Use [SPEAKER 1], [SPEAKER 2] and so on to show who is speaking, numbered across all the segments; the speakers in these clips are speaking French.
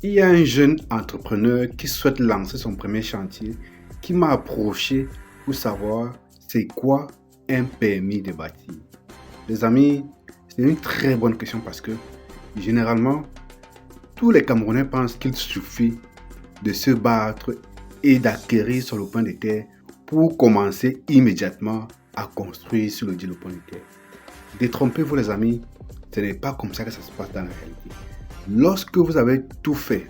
[SPEAKER 1] Il y a un jeune entrepreneur qui souhaite lancer son premier chantier qui m'a approché pour savoir c'est quoi un permis de bâtir. Les amis, c'est une très bonne question parce que généralement, tous les Camerounais pensent qu'il suffit de se battre et d'acquérir sur le point de terre pour commencer immédiatement à construire sur le dit point de terre. Détrompez-vous les amis, ce n'est pas comme ça que ça se passe dans la réalité. Lorsque vous avez tout fait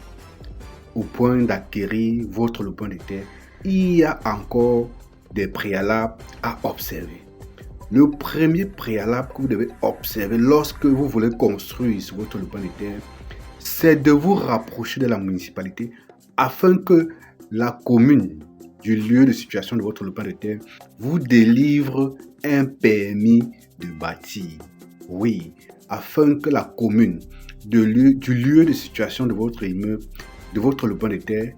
[SPEAKER 1] au point d'acquérir votre lopin de terre, il y a encore des préalables à observer. Le premier préalable que vous devez observer lorsque vous voulez construire sur votre lopin de terre, c'est de vous rapprocher de la municipalité afin que la commune du lieu de situation de votre lopin de terre vous délivre un permis de bâtir. Oui, afin que la commune du lieu de situation de votre immeuble, de votre lopin de terre,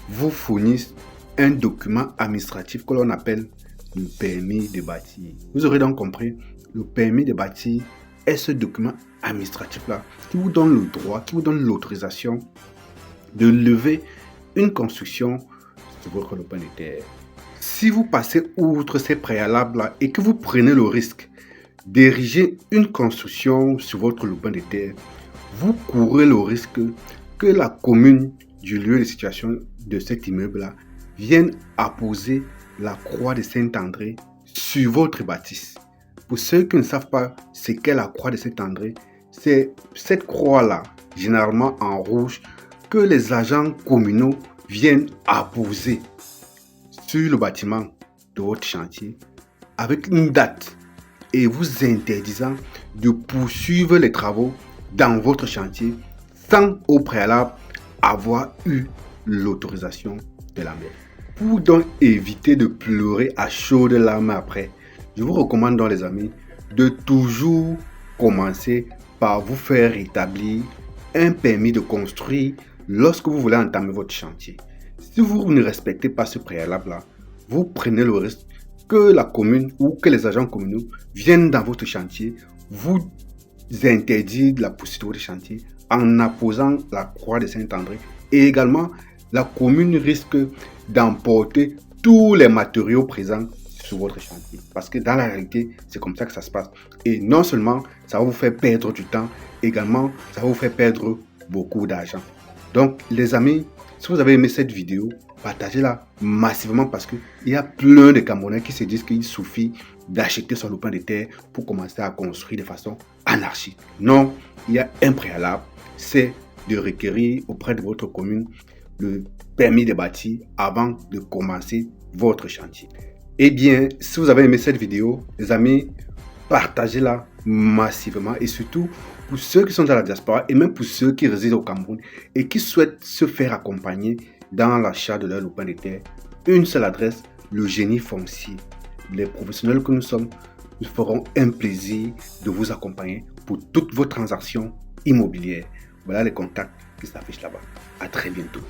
[SPEAKER 1] vous fournisse un document administratif que l'on appelle le permis de bâtir. Vous aurez donc compris, le permis de bâtir est ce document administratif-là qui vous donne le droit, qui vous donne l'autorisation de lever une construction sur votre lopin de terre. Si vous passez outre ces préalables-là et que vous prenez le risque d'ériger une construction sur votre lopin de terre, vous courez le risque que la commune du lieu de situation de cet immeuble-là vienne apposer la croix de Saint-André sur votre bâtisse. Pour ceux qui ne savent pas ce qu'est la croix de Saint-André, c'est cette croix-là, généralement en rouge, que les agents communaux viennent apposer sur le bâtiment de votre chantier avec une date et vous interdisant de poursuivre les travaux dans votre chantier sans au préalable avoir eu l'autorisation de la mairie. Pour donc éviter de pleurer à chaudes larmes après, je vous recommande donc les amis de toujours commencer par vous faire établir un permis de construire lorsque vous voulez entamer votre chantier. Si vous ne respectez pas ce préalable-là, vous prenez le risque que la commune ou que les agents communaux viennent dans votre chantier, vous interdire la poursuite de votre chantier en apposant la croix de Saint-André. Et également, la commune risque d'emporter tous les matériaux présents sur votre chantier. Parce que dans la réalité, c'est comme ça que ça se passe. Et non seulement ça va vous faire perdre du temps, également ça va vous faire perdre beaucoup d'argent. Donc les amis, si vous avez aimé cette vidéo, partagez-la massivement parce qu'il y a plein de Camerounais qui se disent qu'il suffit d'acheter son lopin de terre pour commencer à construire de façon anarchique. Non, il y a un préalable, c'est de requérir auprès de votre commune le permis de bâtir avant de commencer votre chantier. Eh bien, si vous avez aimé cette vidéo, les amis, partagez-la massivement et surtout pour ceux qui sont dans la diaspora et même pour ceux qui résident au Cameroun et qui souhaitent se faire accompagner dans l'achat de leur lopin de terre. Une seule adresse, le génie foncier. Les professionnels que nous sommes, nous ferons un plaisir de vous accompagner pour toutes vos transactions immobilières. Voilà les contacts qui s'affichent là-bas. À très bientôt.